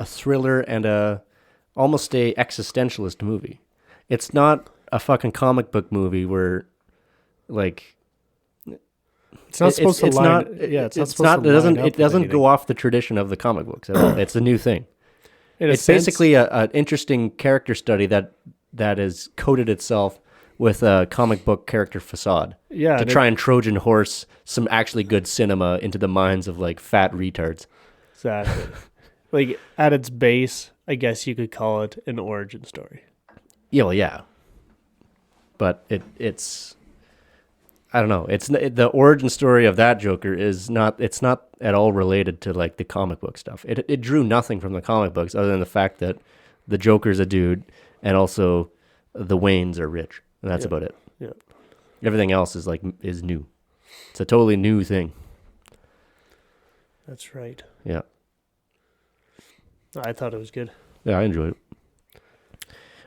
thriller and almost a existentialist movie. It's not a fucking comic book movie where like it's not supposed to line. It doesn't go off the tradition of the comic books at all. It's a new thing. It's basically an interesting character study that has coded itself with a comic book character facade. Yeah, to try and Trojan horse some actually good cinema into the minds of like fat retards. Exactly. Like at its base, I guess you could call it an origin story. Yeah, well, yeah. But it's I don't know. It's the origin story of that Joker is not. It's not at all related to like the comic book stuff. It drew nothing from the comic books other than the fact that the Joker's a dude and also the Waynes are rich, and that's about it. Yeah. Everything else is new. It's a totally new thing. That's right. Yeah. I thought it was good. Yeah, I enjoyed it.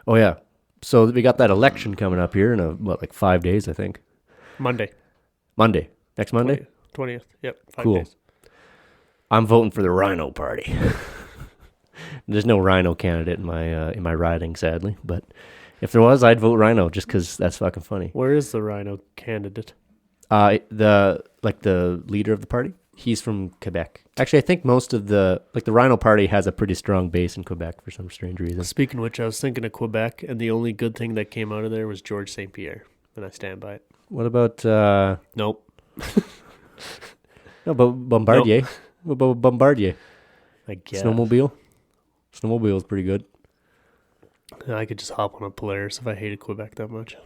Oh yeah. So we got that election coming up here in 5 days, I think. Monday. Next Monday? 20th. Yep. 5 cool. days. I'm voting for the Rhino party. There's no Rhino candidate in my riding, sadly. But if there was, I'd vote Rhino just because that's fucking funny. Where is the Rhino candidate? The leader of the party. He's from Quebec. Actually, I think most of the Rhino party has a pretty strong base in Quebec for some strange reason. Speaking of which, I was thinking of Quebec, and the only good thing that came out of there was George St. Pierre, and I stand by it. What about Nope. No, but Bombardier. Nope. What about Bombardier? I guess. Snowmobile is pretty good. I could just hop on a Polaris if I hated Quebec that much.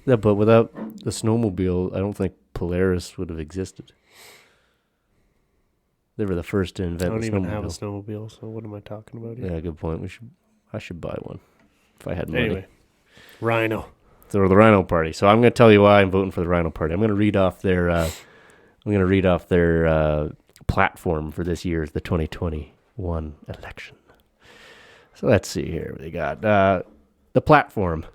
Yeah, but without the snowmobile, I don't think Polaris would have existed. They were the first to invent the snowmobile. I don't even have a snowmobile, so what am I talking about here? Yeah, good point. I should buy one if I had money. Anyway, Rhino. So the Rhino party. So I'm going to tell you why I'm voting for the Rhino party. I'm going to read off their platform for this year's the 2021 election. So let's see here. They got the platform.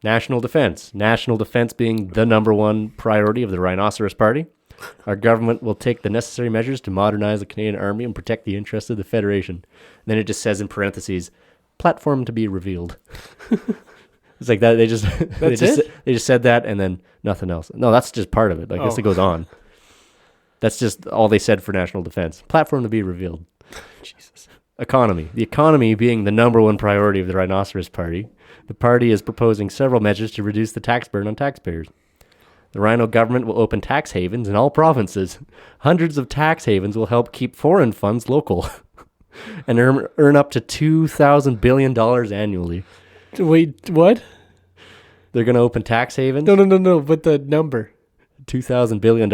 National defense. National defense being the number one priority of the Rhinoceros Party. Our government will take the necessary measures to modernize the Canadian Army and protect the interests of the Federation. And then it just says in parentheses, platform to be revealed. It's like that. They just they just said that and then nothing else. No, that's just part of it. I guess it goes on. That's just all they said for national defense. Platform to be revealed. Jesus. Economy. The economy being the number one priority of the Rhinoceros Party. The party is proposing several measures to reduce the tax burden on taxpayers. The Rhino government will open tax havens in all provinces. Hundreds of tax havens will help keep foreign funds local and earn up to $2,000 billion annually. Wait, what? They're going to open tax havens? No, but the number. $2,000 billion.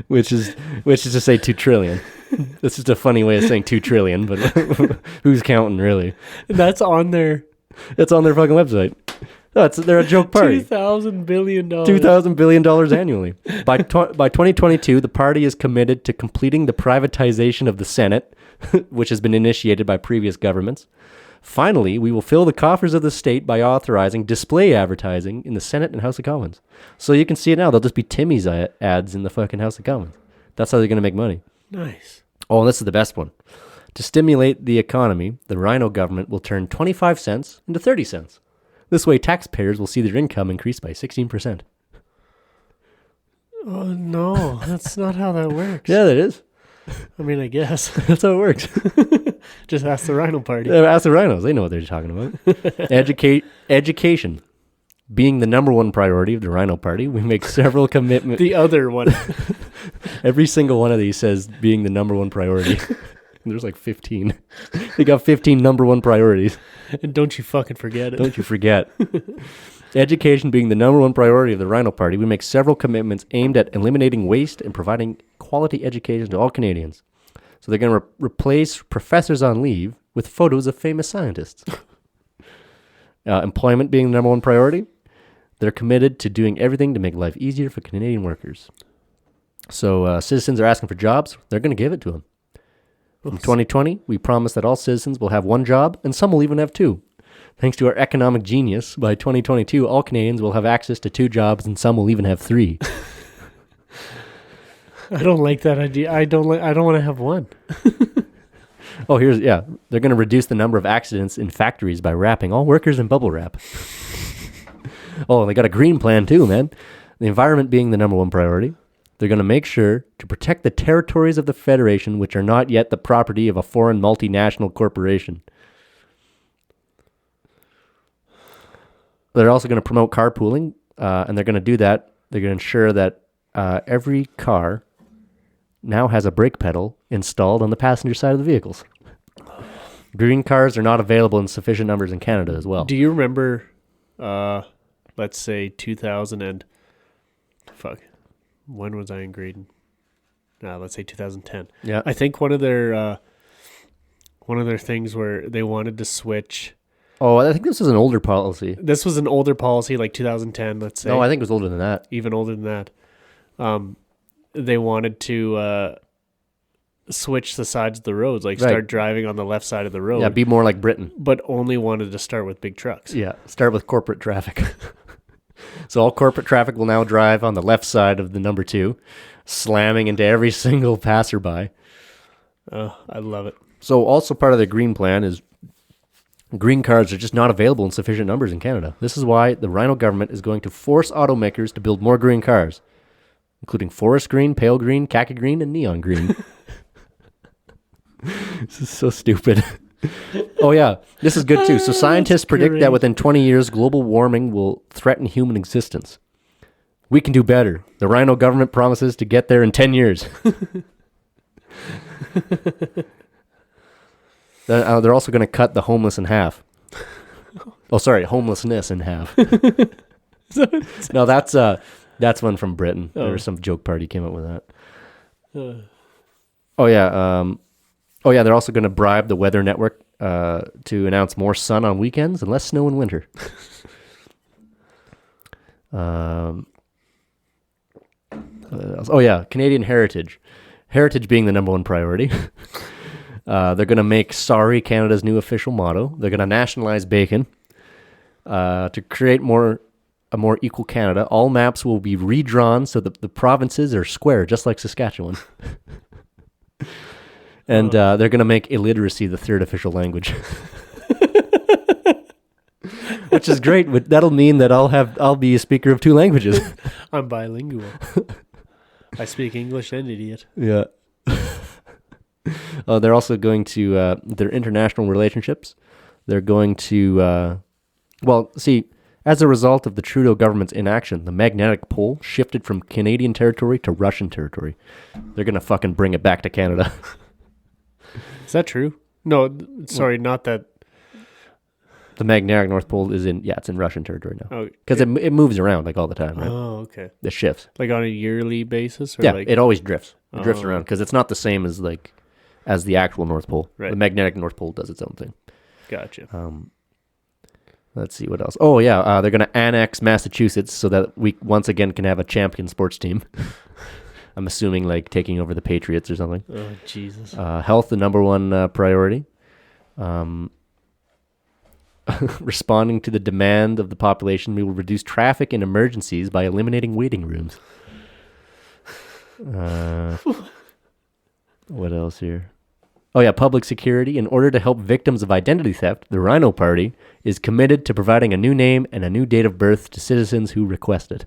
which is to say 2 trillion. That's just a funny way of saying 2 trillion, but who's counting really? That's on their... It's on their fucking website. They're a joke party. $2,000 billion. $2,000 billion annually. By 2022, the party is committed to completing the privatization of the Senate, which has been initiated by previous governments. Finally, we will fill the coffers of the state by authorizing display advertising in the Senate and House of Commons. So you can see it now. There'll just be Timmy's ads in the fucking House of Commons. That's how they're going to make money. Nice. Oh, and this is the best one. To stimulate the economy, the Rhino government will turn 25 cents into 30 cents. This way, taxpayers will see their income increase by 16%. Oh, no. That's not how that works. Yeah, that is. I mean, I guess. That's how it works. Just ask the Rhino Party. Ask the Rhinos. They know what they're talking about. Education. Being the number one priority of the Rhino Party, we make several commitments. The other one. Every single one of these says being the number one priority. There's like 15. They got 15 number one priorities. And don't you fucking forget it. Don't you forget. Education being the number one priority of the Rhino Party, we make several commitments aimed at eliminating waste and providing quality education to all Canadians. So they're going to replace professors on leave with photos of famous scientists. Employment being the number one priority, they're committed to doing everything to make life easier for Canadian workers. So citizens are asking for jobs. They're going to give it to them. From 2020, we promise that all citizens will have one job, and some will even have 2. Thanks to our economic genius, by 2022, all Canadians will have access to 2 jobs, and some will even have 3. I don't like that idea. I don't want to have one. Oh, they're going to reduce the number of accidents in factories by wrapping all workers in bubble wrap. Oh, they got a green plan too, man. The environment being the number one priority. They're going to make sure to protect the territories of the Federation, which are not yet the property of a foreign multinational corporation. They're also going to promote carpooling, and they're going to do that. They're going to ensure that every car now has a brake pedal installed on the passenger side of the vehicles. Green cars are not available in sufficient numbers in Canada as well. Do you remember, let's say 2000 and... When was I in grade? Let's say 2010. Yeah. I think one of their things where they wanted to switch. Oh, I think this is an older policy. This was an older policy, like 2010, let's say. No, I think it was older than that. Even older than that. They wanted to switch the sides of the roads, like start driving on the left side of the road. Yeah, be more like Britain. But only wanted to start with big trucks. Yeah, start with corporate traffic. So all corporate traffic will now drive on the left side of the number 2, slamming into every single passerby. Oh, I love it. So also part of the green plan is green cars are just not available in sufficient numbers in Canada. This is why the Rhino government is going to force automakers to build more green cars, including forest green, pale green, khaki green, and neon green. This is so stupid. Oh, yeah. This is good, too. So scientists predict that within 20 years, global warming will threaten human existence. We can do better. The Rhino government promises to get there in 10 years. They're also going to cut the homeless in half. Oh, sorry, homelessness in half. No, that's one from Britain. Oh. Or some joke party came up with that. Oh, yeah. They're also going to bribe the Weather Network to announce more sun on weekends and less snow in winter. Canadian heritage. Heritage being the number one priority. They're going to make "Sorry" Canada's new official motto. They're going to nationalize bacon. To create a more equal Canada, all maps will be redrawn so that the provinces are square, just like Saskatchewan. And they're going to make illiteracy the third official language. Which is great. But that'll mean that I'll be a speaker of 2 languages. I'm bilingual. I speak English and idiot. Yeah. They're also going to their international relationships. They're going to as a result of the Trudeau government's inaction, the magnetic pole shifted from Canadian territory to Russian territory. They're gonna fucking bring it back to Canada. Is that true? No, sorry, not that. The magnetic North Pole it's in Russian territory now. Oh, because it moves around like all the time, right? Oh, okay. It shifts. Like on a yearly basis? Or yeah, like... it always drifts. It drifts around because it's not the same as the actual North Pole. Right. The magnetic North Pole does its own thing. Gotcha. Let's see what else. Oh, yeah. They're going to annex Massachusetts so that we once again can have a champion sports team. I'm assuming like taking over the Patriots or something. Oh, Jesus. Health, the number one priority. Responding to the demand of the population, we will reduce traffic in emergencies by eliminating waiting rooms. What else here? Oh, yeah, public security. In order to help victims of identity theft, the Rhino Party is committed to providing a new name and a new date of birth to citizens who request it.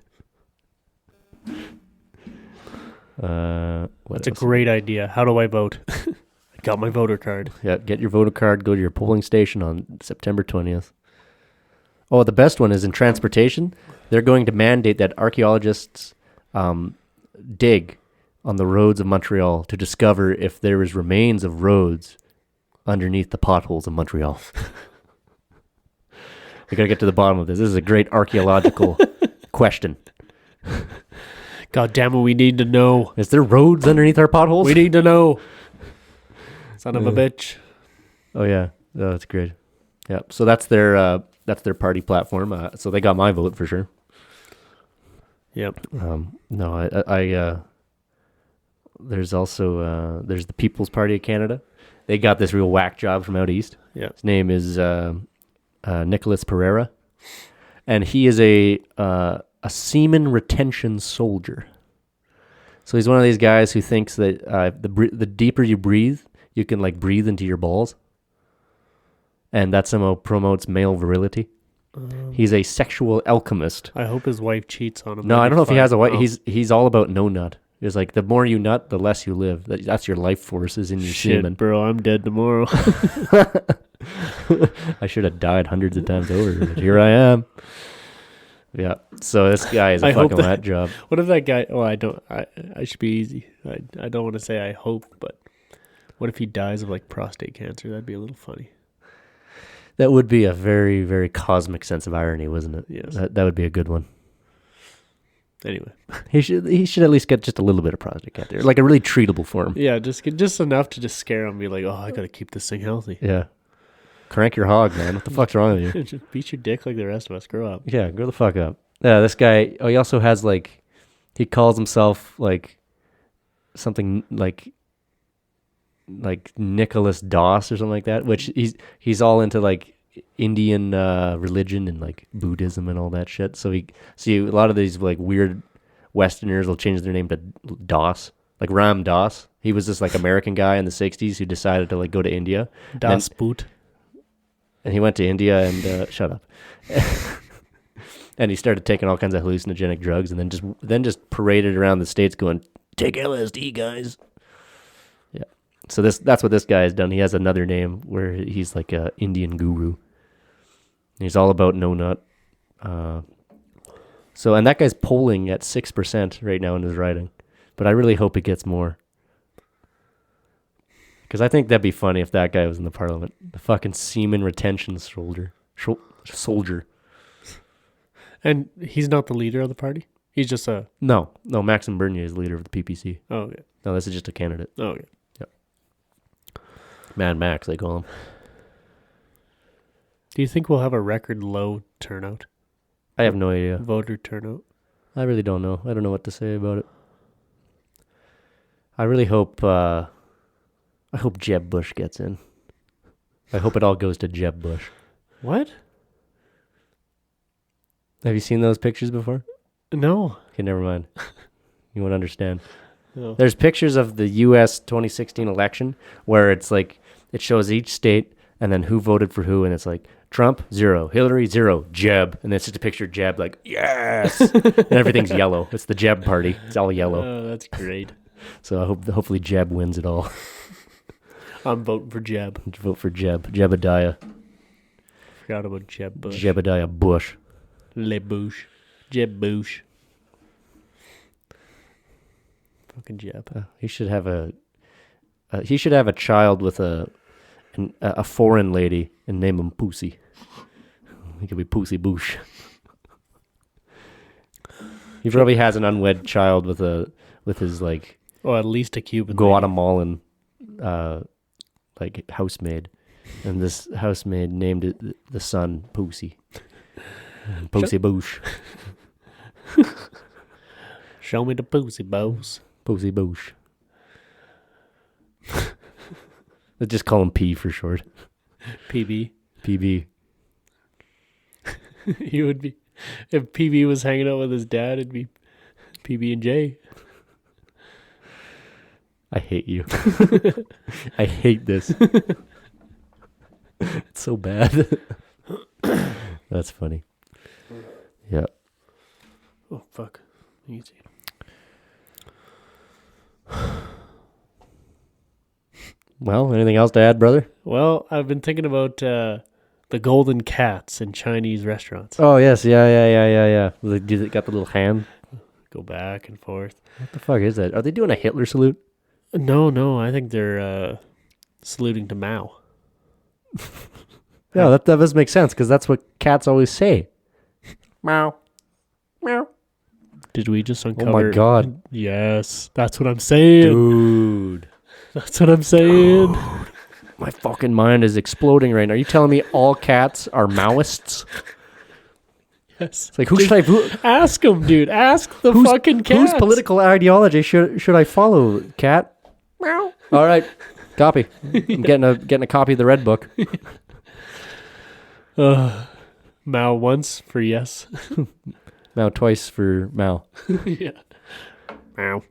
That's a great idea. How do I vote? I got my voter card. Yeah, get your voter card, go to your polling station on September 20th. Oh, the best one is in transportation. They're going to mandate that archaeologists dig on the roads of Montreal to discover if there is remains of roads underneath the potholes of Montreal. We got to get to the bottom of this. This is a great archaeological question. God damn it, we need to know. Is there roads underneath our potholes? We need to know. Son of a bitch. Oh, yeah. Oh, that's great. Yeah. So that's their party platform. So they got my vote for sure. Yep. No, there's also there's the People's Party of Canada. They got this real whack job from out east. Yeah. His name is Nicholas Pereira, and he is a semen retention soldier. So he's one of these guys who thinks that the deeper you breathe, you can like breathe into your balls, and that somehow promotes male virility. He's a sexual alchemist. I hope his wife cheats on him. No, I don't know if he has a wife. He's all about no nut. It's like the more you nut, the less you live. That's your life force is in your semen. Bro, I'm dead tomorrow. I should have died hundreds of times over, but here I am. Yeah. So this guy is a fucking whack job. What if that guy? Oh, I should be easy. I don't want to say I hope, but what if he dies of like prostate cancer? That'd be a little funny. That would be a very, very cosmic sense of irony, wasn't it? Yes. That would be a good one. Anyway, he should at least get just a little bit of prostate cancer, like a really treatable form. Yeah, just enough to just scare him, and be like, oh, I gotta keep this thing healthy. Yeah, crank your hog, man. What the fuck's wrong with you? Just beat your dick like the rest of us. Grow up. Yeah, grow the fuck up. Yeah, this guy. Oh, he also has like, he calls himself like something like Nicholas Doss or something like that. Which he's all into like Indian religion and like Buddhism and all that shit. So a lot of these like weird Westerners will change their name to Doss, like Ram Dass. He was this like American guy in the 60s who decided to like go to India. Das Boot. And he went to India and shut up. And he started taking all kinds of hallucinogenic drugs and then just paraded around the States going, take LSD, guys. Yeah. So that's what this guy has done. He has another name where he's like a Indian guru. He's all about no nut. And that guy's polling at 6% right now in his riding. But I really hope it gets more. Because I think that'd be funny if that guy was in the parliament. The fucking semen retention soldier. And he's not the leader of the party? He's just a... No, Maxime Bernier is the leader of the PPC. Oh, okay. No, this is just a candidate. Oh, okay. Yep. Mad Max, they call him. Do you think we'll have a record low turnout? I have no idea. Voter turnout? I really don't know. I don't know what to say about it. I really hope I hope Jeb Bush gets in. I hope it all goes to Jeb Bush. What? Have you seen those pictures before? No. Okay, never mind. You won't understand. No. There's pictures of the U.S. 2016 election where it's like, it shows each state and then who voted for who, and it's like, Trump, 0. Hillary, 0. Jeb. And it's just a picture of Jeb, like, yes! And everything's yellow. It's the Jeb party. It's all yellow. Oh, that's great. So hopefully Jeb wins it all. I'm voting for Jeb. Vote for Jeb. Jebediah. Forgot about Jeb Bush. Jebediah Bush. Le Bush. Jeb Bush. Fucking Jeb. He should have a child with a foreign lady and name him Pussy. He could be Pussy Bush. He probably has an unwed child with his like. Oh, at least a Cuban. Guatemalan, like housemaid, and this housemaid named it the son Pussy. Pussy Bush. Show me the Pussy Bows. Pussy Bush. Let's just call him P for short. PB. PB. He would be, if PB was hanging out with his dad, it'd be PB and J. I hate you. I hate this. It's so bad. That's funny. Yeah. Oh, fuck. Easy. Well, anything else to add, brother? Well, I've been thinking about the golden cats in Chinese restaurants. Oh, yes. Yeah. They got the little hand. Go back and forth. What the fuck is that? Are they doing a Hitler salute? No. I think they're saluting to Mao. Yeah, that does make sense because that's what cats always say. Meow. Meow. Did we just uncover? Oh my god. Yes, that's what I'm saying. Dude. That's what I'm saying. Dude. My fucking mind is exploding right now. Are you telling me all cats are Maoists? Yes. It's like, who should I... Ask them, dude. Ask the fucking cats. Whose political ideology should I follow, cat? Meow. All right. Copy. I'm getting a copy of the Red Book. Mao once for yes. Mao twice for Mao. Yeah. Meow.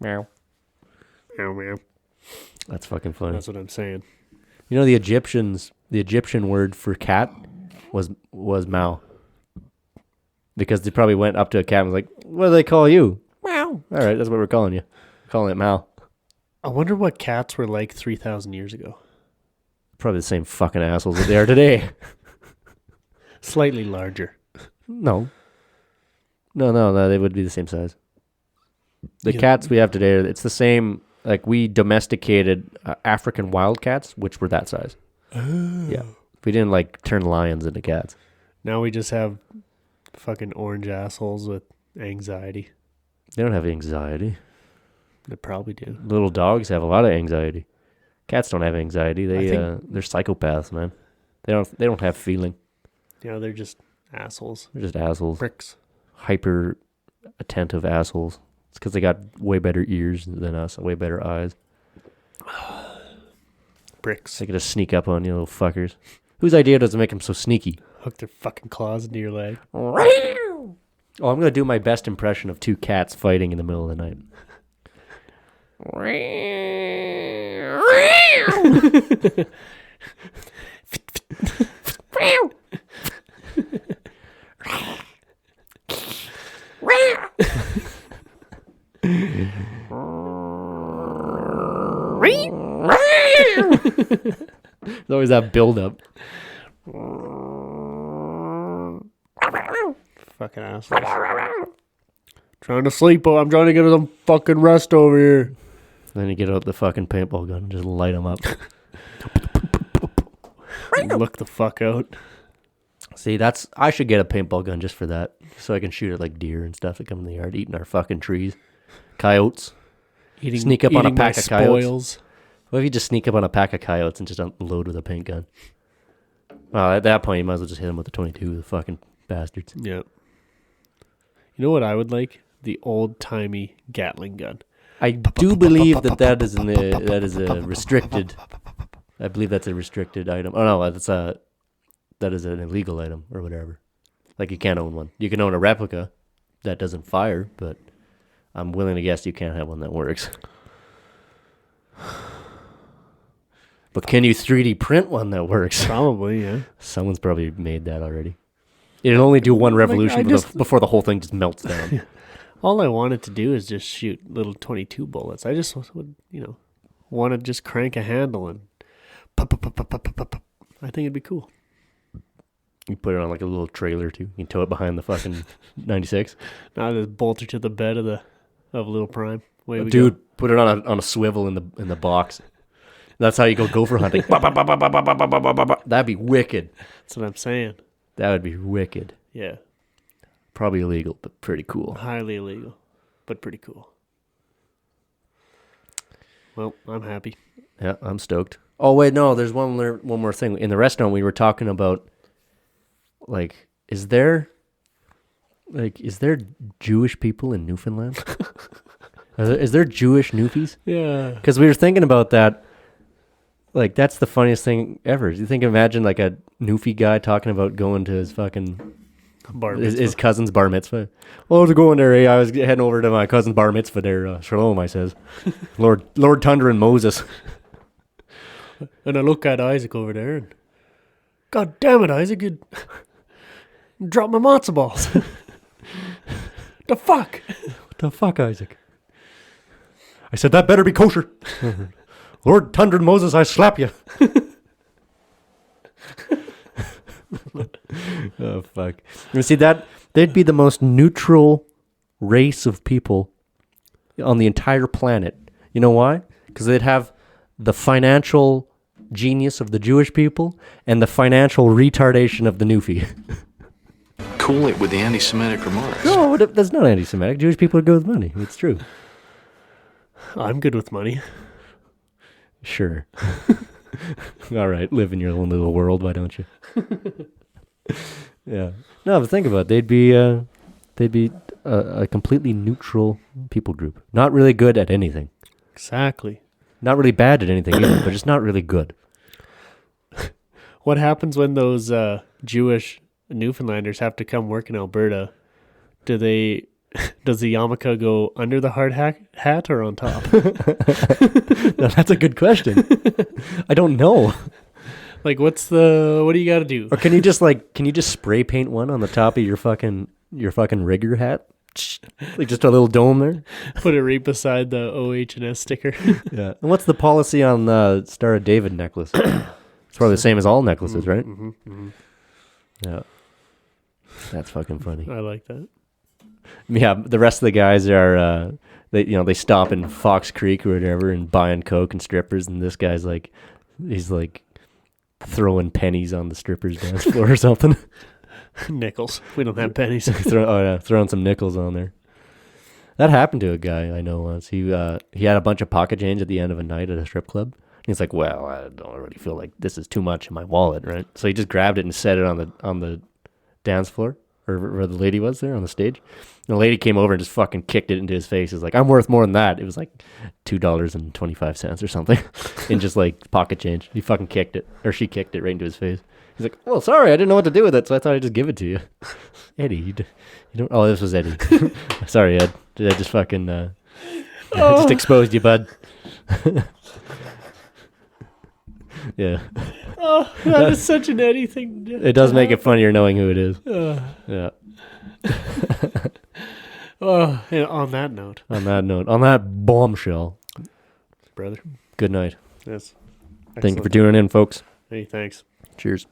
Meow. Meow. That's fucking funny. That's what I'm saying. You know the Egyptian word for cat was Mao. Because they probably went up to a cat and was like, what do they call you? Meow. All right, that's what we're calling you. We're calling it Mao. I wonder what cats were like 3,000 years ago. Probably the same fucking assholes that they are today. Slightly larger. No, they would be the same size. The cats we have today, it's the same, like we domesticated African wildcats, which were that size. Oh. Yeah. We didn't like turn lions into cats. Now we just have fucking orange assholes with anxiety. They don't have anxiety. They probably do. Little dogs have a lot of anxiety. Cats don't have anxiety. They're psychopaths, man. They don't have feeling. Yeah, they're just assholes. They're just assholes. Pricks. Hyper attentive assholes. It's because they got way better ears than us, way better eyes. Bricks. They could just sneak up on you, little fuckers. Whose idea does it make them so sneaky? Hook their fucking claws into your leg. Oh, I'm going to do my best impression of two cats fighting in the middle of the night. There's always that build up. Fucking assholes. Trying to sleep, but I'm trying to get some fucking rest over here. Then you get out the fucking paintball gun and just light them up. Look the fuck out. See, I should get a paintball gun just for that. So I can shoot at like deer and stuff that come in the yard, eating our fucking trees. Coyotes. Sneak up on a pack of coyotes. What if you just sneak up on a pack of coyotes and just unload with a paint gun? Well, at that point, you might as well just hit them with a 22, the fucking bastards. Yep. You know what I would like? The old-timey Gatling gun. I do believe that is a restricted. I believe that's a restricted item. Oh no, that is an illegal item or whatever. Like you can't own one. You can own a replica that doesn't fire, but I'm willing to guess you can't have one that works. But can you 3D print one that works? Probably, yeah. Someone's probably made that already. It'll only do one revolution before the whole thing just melts down. All I wanted to do is just shoot little 22 bullets. I just would, want to just crank a handle and pop, pop, pop, pop, pop, pop, pop. I think it'd be cool. You put it on like a little trailer too. You can tow it behind the fucking 96. Now just bolt her to the bed of Little Prime. Dude, put it on a swivel in the box. That's how you go gopher hunting. That'd be wicked. That's what I'm saying. That would be wicked. Yeah. Probably illegal, but pretty cool. Highly illegal, but pretty cool. Well, I'm happy. Yeah, I'm stoked. Oh wait, no, there's one more thing. In the restaurant, we were talking about, like, is there Jewish people in Newfoundland? Is there Jewish Newfies? Yeah. Because we were thinking about that. Like, that's the funniest thing ever. You imagine like a Newfie guy talking about going to his fucking his cousin's bar mitzvah. Well, I was going there. I was heading over to my cousin's bar mitzvah there. Shalom, I says. Lord Thunder and Moses. And I look at Isaac over there and, God damn it, Isaac, you dropped my matzo balls. The fuck? What the fuck, Isaac? I said, that better be kosher. Lord Thunder and Moses, I slap you. Oh, fuck. You see, they'd be the most neutral race of people on the entire planet. You know why? Because they'd have the financial genius of the Jewish people and the financial retardation of the Newfie. Cool it with the anti-Semitic remarks. No, that's not anti-Semitic. Jewish people are good with money. It's true. I'm good with money. Sure. All right, live in your own little world, why don't you? Yeah. No, but think about it. They'd be a completely neutral people group. Not really good at anything. Exactly. Not really bad at anything either, but just not really good. What happens when those Jewish Newfoundlanders have to come work in Alberta? Does the yarmulke go under the hard hat or on top? No, that's a good question. I don't know. Like, what do you got to do? Or can you just spray paint one on the top of your fucking rigger hat? Like just a little dome there? Put it right beside the OH&S sticker. Yeah. And what's the policy on the Star of David necklace? It's probably the same as all necklaces, right? Mm-hmm, mm-hmm. Yeah. That's fucking funny. I like that. Yeah, the rest of the guys are they stop in Fox Creek or whatever and buying coke and strippers, and this guy's like, he's like throwing pennies on the strippers' dance floor or something. Nickels. We don't have pennies. Throwing some nickels on there. That happened to a guy I know once. He had a bunch of pocket change at the end of a night at a strip club. He's like, well, I don't really feel like this is too much in my wallet, right? So he just grabbed it and set it on the dance floor, or where the lady was there on the stage. And the lady came over and just fucking kicked it into his face. He's like, I'm worth more than that. It was like $2.25 or something, in just like pocket change. He fucking kicked it, or she kicked it right into his face. He's like, well, sorry, I didn't know what to do with it, so I thought I'd just give it to you. Eddie, you don't. Oh, this was Eddie. Sorry, Ed. Did I just fucking just exposed you, bud? Yeah. Oh, that is such an Eddie thing to do. It does make it funnier knowing who it is. Yeah. Oh, and on that note. On that bombshell. Brother. Good night. Yes. Thank you for tuning in, folks. Hey, thanks. Cheers.